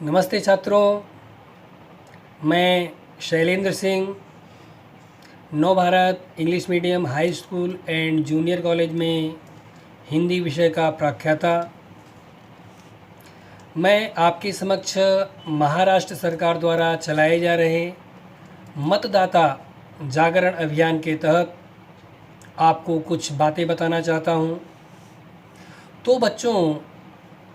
नमस्ते छात्रों, मैं शैलेंद्र सिंह नव Bharat English medium high school and junior college में हिंदी विषय का प्रख्याता। मैं आपके समक्ष महाराष्ट्र सरकार द्वारा चलाए जा रहे मतदाता जागरण अभियान के तहत आपको कुछ बातें बताना चाहता हूँ। तो बच्चों,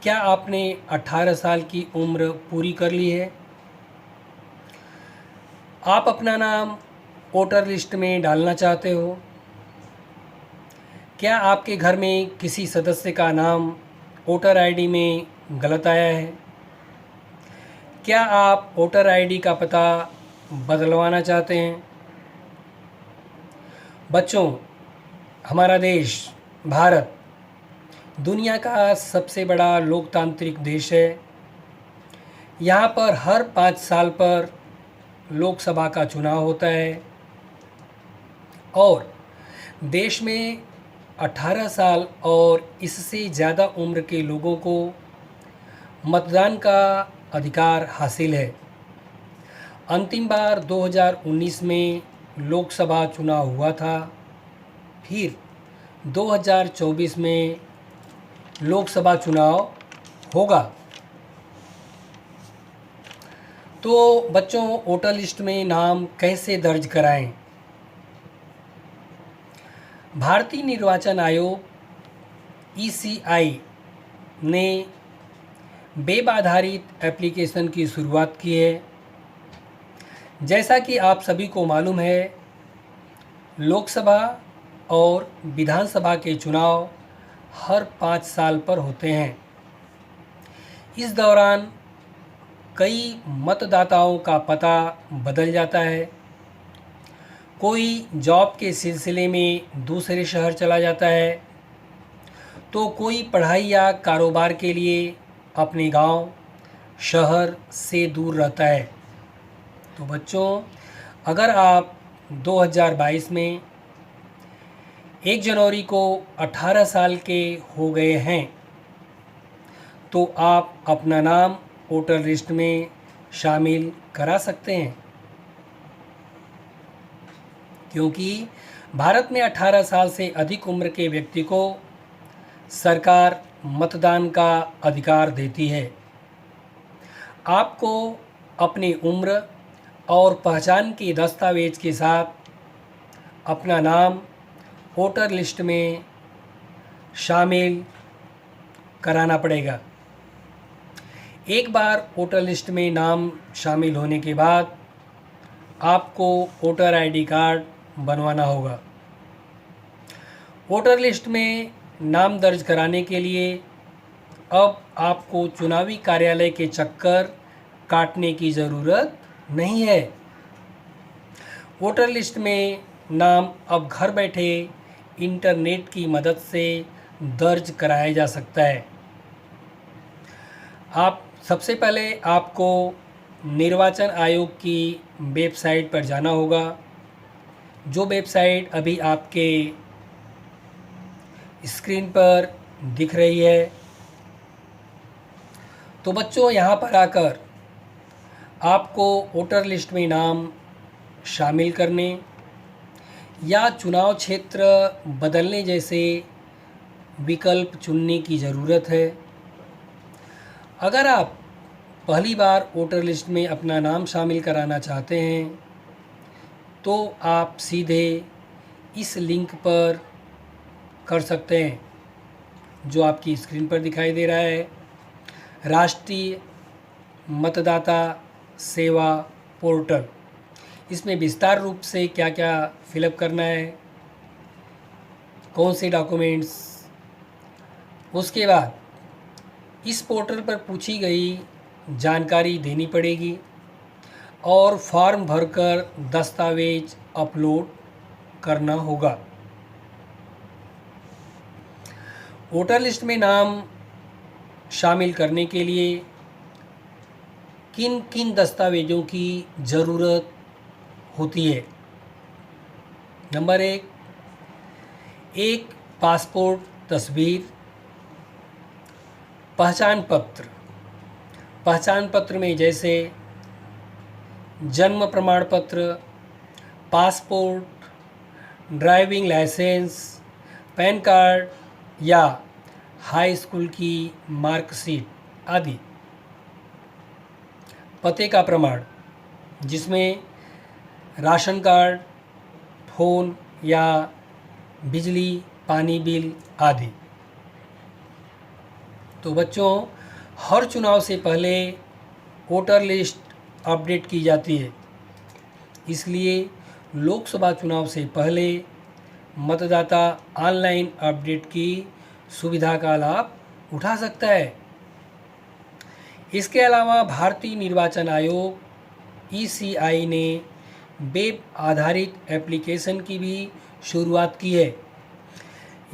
क्या आपने 18 साल की उम्र पूरी कर ली है? आप अपना नाम वोटर लिस्ट में डालना चाहते हो? क्या आपके घर में किसी सदस्य का नाम वोटर आईडी में गलत आया है? क्या आप वोटर आईडी का पता बदलवाना चाहते हैं? बच्चों, हमारा देश भारत दुनिया का सबसे बड़ा लोकतांत्रिक देश है। यहाँ पर हर 5 साल पर लोकसभा का चुनाव होता है और देश में 18 साल और इससे ज़्यादा उम्र के लोगों को मतदान का अधिकार हासिल है। अंतिम बार 2019 में लोकसभा चुनाव हुआ था, फिर 2024 में लोकसभा चुनाव होगा। तो बच्चों, वोटर लिस्ट में नाम कैसे दर्ज कराएं? भारतीय निर्वाचन आयोग (ईसीआई) ने वेब आधारित एप्लीकेशन की शुरुआत की है। जैसा कि आप सभी को मालूम है, लोकसभा और विधानसभा के चुनाव हर 5 साल पर होते हैं। इस दौरान कई मतदाताओं का पता बदल जाता है। कोई जॉब के सिलसिले में दूसरे शहर चला जाता है, तो कोई पढ़ाई या कारोबार के लिए अपने गांव, शहर से दूर रहता है। तो बच्चों, अगर आप 2022 में 1 जनवरी को 18 साल के हो गए हैं, तो आप अपना नाम वोटर लिस्ट में शामिल करा सकते हैं, क्योंकि भारत में 18 साल से अधिक उम्र के व्यक्ति को सरकार मतदान का अधिकार देती है। आपको अपनी उम्र और पहचान के दस्तावेज के साथ अपना नाम वोटर लिस्ट में शामिल कराना पड़ेगा। एक बार वोटर लिस्ट में नाम शामिल होने के बाद आपको वोटर आईडी कार्ड बनवाना होगा। वोटर लिस्ट में नाम दर्ज कराने के लिए अब आपको चुनावी कार्यालय के चक्कर काटने की ज़रूरत नहीं है। वोटर लिस्ट में नाम अब घर बैठे इंटरनेट की मदद से दर्ज कराया जा सकता है। सबसे पहले आपको निर्वाचन आयोग की वेबसाइट पर जाना होगा, जो वेबसाइट अभी आपके स्क्रीन पर दिख रही है। तो बच्चों, यहाँ पर आकर आपको वोटर लिस्ट में नाम शामिल करने या चुनाव क्षेत्र बदलने जैसे विकल्प चुनने की ज़रूरत है। अगर आप पहली बार वोटर लिस्ट में अपना नाम शामिल कराना चाहते हैं, तो आप सीधे इस लिंक पर कर सकते हैं, जो आपकी स्क्रीन पर दिखाई दे रहा है। राष्ट्रीय मतदाता सेवा पोर्टल। इसमें विस्तार रूप से क्या क्या फिलअप करना है, कौन से डॉक्यूमेंट्स, उसके बाद इस पोर्टल पर पूछी गई जानकारी देनी पड़ेगी और फॉर्म भरकर दस्तावेज अपलोड करना होगा। वोटर लिस्ट में नाम शामिल करने के लिए किन किन दस्तावेज़ों की ज़रूरत होती है? नंबर 1, एक पासपोर्ट तस्वीर, पहचान पत्र, पहचान पत्र में जैसे जन्म प्रमाण पत्र, passport, driving licence, PAN card या हाई स्कूल की मार्कशीट आदि। पते का प्रमाण जिसमें राशन कार्ड, फ़ोन या बिजली पानी बिल आदि। तो बच्चों, हर चुनाव से पहले वोटर लिस्ट अपडेट की जाती है, इसलिए लोकसभा चुनाव से पहले मतदाता ऑनलाइन अपडेट की सुविधा का लाभ उठा सकता है। इसके अलावा भारतीय निर्वाचन आयोग (ECI) ने वेब आधारित एप्लीकेशन की भी शुरुआत की है।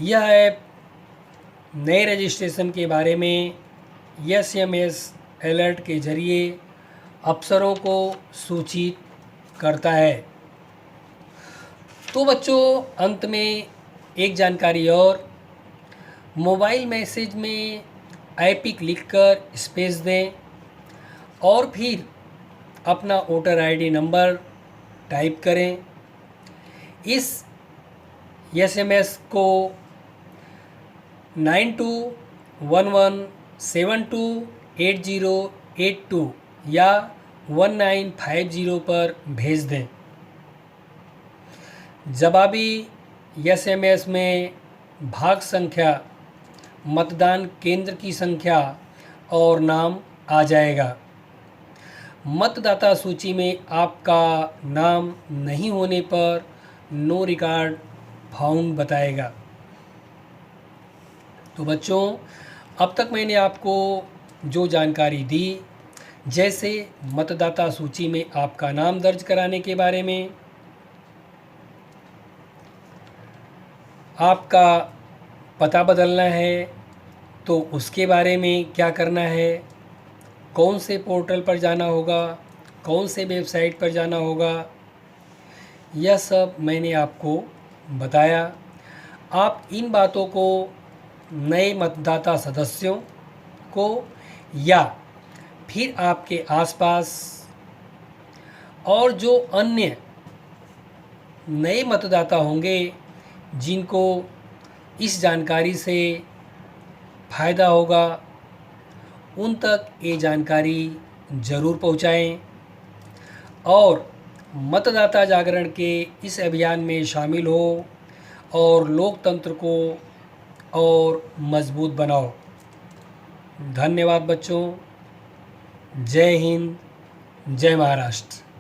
यह ऐप नए रजिस्ट्रेशन के बारे में SMS अलर्ट के जरिए अफसरों को सूचित करता है। तो बच्चों, अंत में एक जानकारी और, मोबाइल मैसेज में एपिक लिखकर स्पेस दें और फिर अपना वोटर ID नंबर टाइप करें। इस SMS को 9211728082 या 1950 पर भेज दें। जवाबी SMS में भाग संख्या, मतदान केंद्र की संख्या और नाम आ जाएगा। मतदाता सूची में आपका नाम नहीं होने पर नो रिकॉर्ड फाउंड बताएगा। तो बच्चों, अब तक मैंने आपको जो जानकारी दी, जैसे मतदाता सूची में आपका नाम दर्ज कराने के बारे में, आपका पता बदलना है तो उसके बारे में क्या करना है, कौन से पोर्टल पर जाना होगा, कौन से वेबसाइट पर जाना होगा, यह सब मैंने आपको बताया। आप इन बातों को नए मतदाता सदस्यों को या फिर आपके आसपास और जो अन्य नए मतदाता होंगे जिनको इस जानकारी से फ़ायदा होगा, उन तक ये जानकारी ज़रूर पहुंचाएं और मतदाता जागरण के इस अभियान में शामिल हो और लोकतंत्र को और मजबूत बनाओ। धन्यवाद बच्चों। जय हिंद, जय महाराष्ट्र।